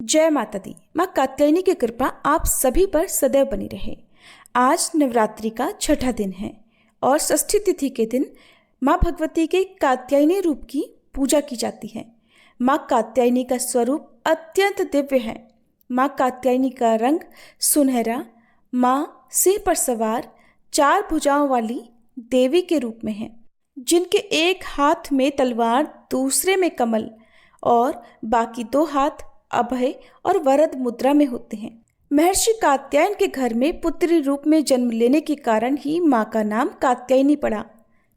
जय माता दी। माँ कात्यायनी की कृपा आप सभी पर सदैव बनी रहे। आज नवरात्रि का छठा दिन है और षष्ठी तिथि के दिन माँ भगवती के कात्यायनी रूप की पूजा की जाती है। माँ कात्यायनी का स्वरूप अत्यंत दिव्य है। माँ कात्यायनी का रंग सुनहरा, माँ सिंह पर सवार 4 भुजाओं वाली देवी के रूप में है, जिनके एक हाथ में तलवार, दूसरे में कमल और बाकी 2 हाथ अभय और वरद मुद्रा में होते हैं। महर्षि कात्यायन के घर में पुत्री रूप में जन्म लेने के कारण ही माँ का नाम कात्यायनी पड़ा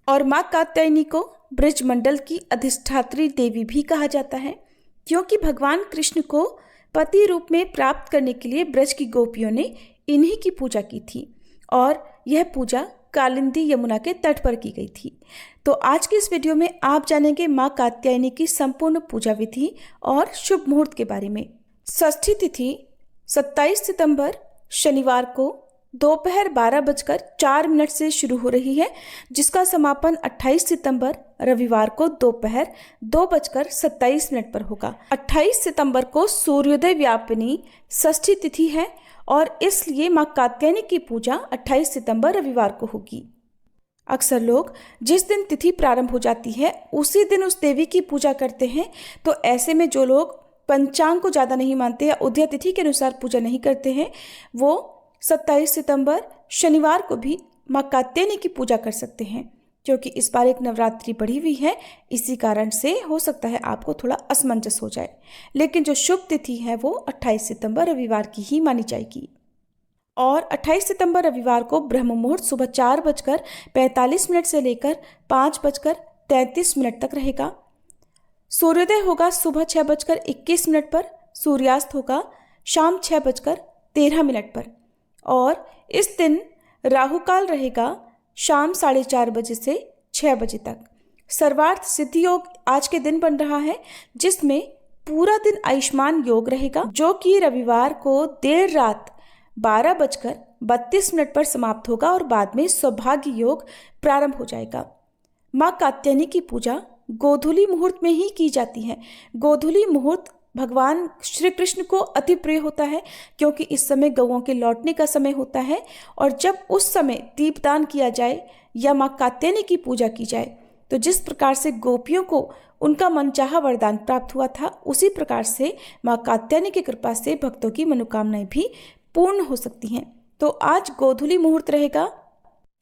और माँ कात्यायनी को ब्रजमंडल की अधिष्ठात्री देवी भी कहा जाता है, क्योंकि भगवान कृष्ण को पति रूप में प्राप्त करने के लिए ब्रज की गोपियों ने इन्हीं की पूजा की थी और यह पूजा कालिंदी यमुना के तट पर की गई थी। तो आज की इस वीडियो में आप जानेंगे माँ कात्यायनी की संपूर्ण पूजा विधि और शुभ मुहूर्त के बारे में। षष्ठी तिथि 27 सितंबर शनिवार को दोपहर 12:04 से शुरू हो रही है, जिसका समापन 28 सितंबर रविवार को दोपहर 2:27 पर होगा। 28 सितंबर को सूर्योदय व्यापिनी षष्ठी तिथि है और इसलिए माँ कात्यायनी की पूजा 28 सितंबर रविवार को होगी। अक्सर लोग जिस दिन तिथि प्रारंभ हो जाती है उसी दिन उस देवी की पूजा करते हैं, तो ऐसे में जो लोग पंचांग को ज़्यादा नहीं मानते या उदय तिथि के अनुसार पूजा नहीं करते हैं, वो 27 सितंबर शनिवार को भी माँ कात्यायनी की पूजा कर सकते हैं। क्योंकि इस बार एक नवरात्रि बढ़ी हुई है, इसी कारण से हो सकता है आपको थोड़ा असमंजस हो जाए, लेकिन जो शुभ तिथि है वो 28 सितंबर रविवार की ही मानी जाएगी। और 28 सितंबर रविवार को ब्रह्म मुहूर्त सुबह 4:45 से लेकर 5:33 तक रहेगा। सूर्योदय होगा सुबह 6:21 पर, सूर्यास्त होगा शाम 6:13 पर और इस दिन राहु काल रहेगा शाम 4:30 बजे से 6 बजे तक। सर्वार्थ सिद्धि योग आज के दिन बन रहा है, जिसमें पूरा दिन आयुष्मान योग रहेगा, जो कि रविवार को देर रात 12:32 पर समाप्त होगा और बाद में सौभाग्य योग प्रारंभ हो जाएगा। माँ कात्यायनी की पूजा गोधूली मुहूर्त में ही की जाती है। गोधूली मुहूर्त भगवान श्री कृष्ण को अति प्रिय होता है, क्योंकि इस समय गौओं के लौटने का समय होता है और जब उस समय दीपदान किया जाए या माँ कात्यायनी की पूजा की जाए तो जिस प्रकार से गोपियों को उनका मनचाहा वरदान प्राप्त हुआ था, उसी प्रकार से माँ कात्यायनी की कृपा से भक्तों की मनोकामनाएं भी पूर्ण हो सकती हैं। तो आज गोधूली मुहूर्त रहेगा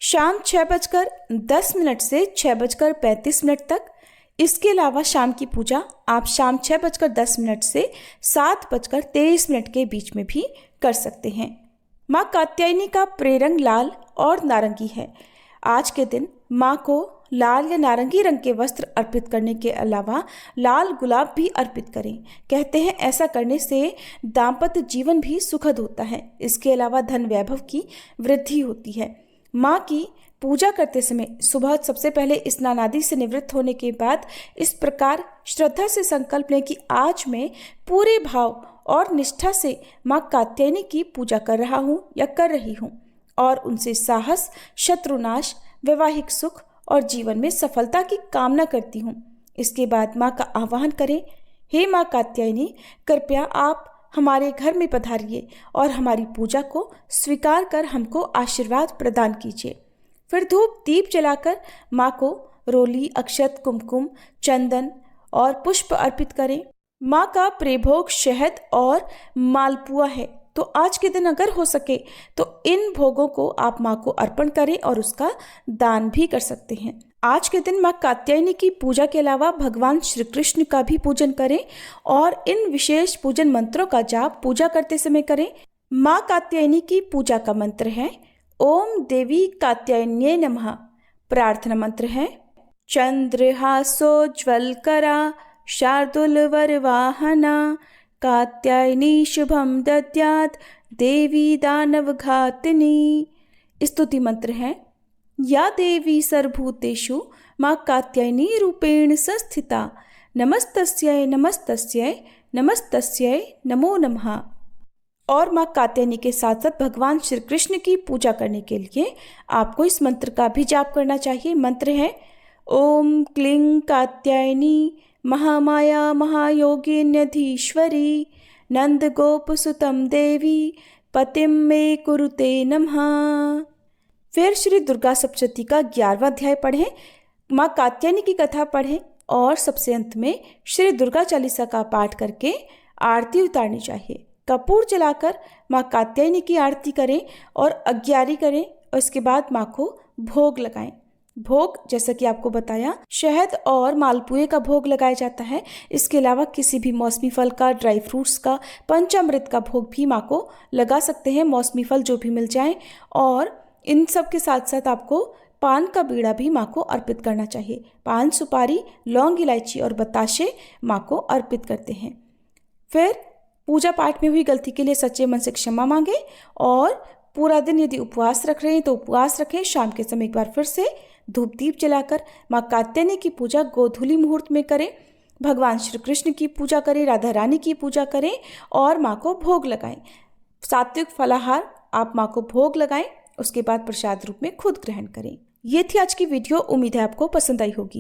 शाम 6:10 से 6:35 तक। इसके अलावा शाम की पूजा आप शाम 6:10 से 7:23 के बीच में भी कर सकते हैं। माँ कात्यायनी का प्रेरंग लाल और नारंगी है। आज के दिन माँ को लाल या नारंगी रंग के वस्त्र अर्पित करने के अलावा लाल गुलाब भी अर्पित करें। कहते हैं ऐसा करने से दाम्पत्य जीवन भी सुखद होता है। इसके अलावा धन वैभव की वृद्धि होती है। माँ की पूजा करते समय सुबह सबसे पहले स्नान आदि से निवृत्त होने के बाद इस प्रकार श्रद्धा से संकल्प लें कि आज मैं पूरे भाव और निष्ठा से माँ कात्यायनी की पूजा कर रहा हूँ या कर रही हूँ और उनसे साहस, शत्रुनाश, वैवाहिक सुख और जीवन में सफलता की कामना करती हूँ। इसके बाद माँ का आह्वान करें, हे माँ कात्यायनी, कृपया आप हमारे घर में पधारिए और हमारी पूजा को स्वीकार कर हमको आशीर्वाद प्रदान कीजिए। फिर धूप दीप जलाकर माँ को रोली, अक्षत, कुमकुम, चंदन और पुष्प अर्पित करें। माँ का प्रिय भोग शहद और मालपुआ है, तो आज के दिन अगर हो सके तो इन भोगों को आप माँ को अर्पण करें और उसका दान भी कर सकते हैं। आज के दिन माँ कात्यायनी की पूजा के अलावा भगवान श्री कृष्ण का भी पूजन करें और इन विशेष पूजन मंत्रों का जाप पूजा करते समय करें। माँ कात्यायनी की पूजा का मंत्र है ओम देवी कात्यायन्ये नमः। प्रार्थना मंत्र है चंद्रहासोज्ज्वलकरा शार्दूलवरवाहना कात्यायनी शुभम दद्यात् देवी दानवघातिनी। स्तुति मंत्र है या देवी सर्वभूतेषु माँ कात्यायनी रूपेण संस्थिता नमस्तस्यै नमस्तस्यै नमस्तस्यै नमो नमः। और माँ कात्यायनी के साथ साथ भगवान श्री कृष्ण की पूजा करने के लिए आपको इस मंत्र का भी जाप करना चाहिए। मंत्र है ओम क्लीं कात्यायनी महामाया महायोगिन्यधीश्वरी नंद गोप सुतम देवी पतिम मे कुरुते नमः। फिर श्री दुर्गा सप्तशती का 11वां अध्याय पढ़ें, माँ कात्यायनी की कथा पढ़ें और सबसे अंत में श्री दुर्गा चालीसा का पाठ करके आरती उतारनी चाहिए। कपूर जलाकर माँ कात्यायनी की आरती करें और अग्यारी करें और इसके बाद माँ को भोग लगाएं। भोग जैसा कि आपको बताया शहद और मालपुए का भोग लगाया जाता है। इसके अलावा किसी भी मौसमी फल का, ड्राई फ्रूट्स का, पंचामृत का भोग भी माँ को लगा सकते हैं, मौसमी फल जो भी मिल जाए। और इन सब के साथ साथ आपको पान का बीड़ा भी माँ को अर्पित करना चाहिए। पान, सुपारी, लौंग, इलायची और बताशे माँ को अर्पित करते हैं। फिर पूजा पाठ में हुई गलती के लिए सच्चे मन से क्षमा मांगे और पूरा दिन यदि उपवास रख रहे हैं तो उपवास रखें। शाम के समय एक बार फिर से धूप दीप जलाकर माँ कात्यायनी की पूजा गोधूली मुहूर्त में करें। भगवान श्री कृष्ण की पूजा करें, राधा रानी की पूजा करें और माँ को भोग लगाएं। सात्विक फलाहार आप माँ को भोग लगाएं, उसके बाद प्रसाद रूप में खुद ग्रहण करें। ये थी आज की वीडियो। उम्मीद है आपको पसंद आई होगी।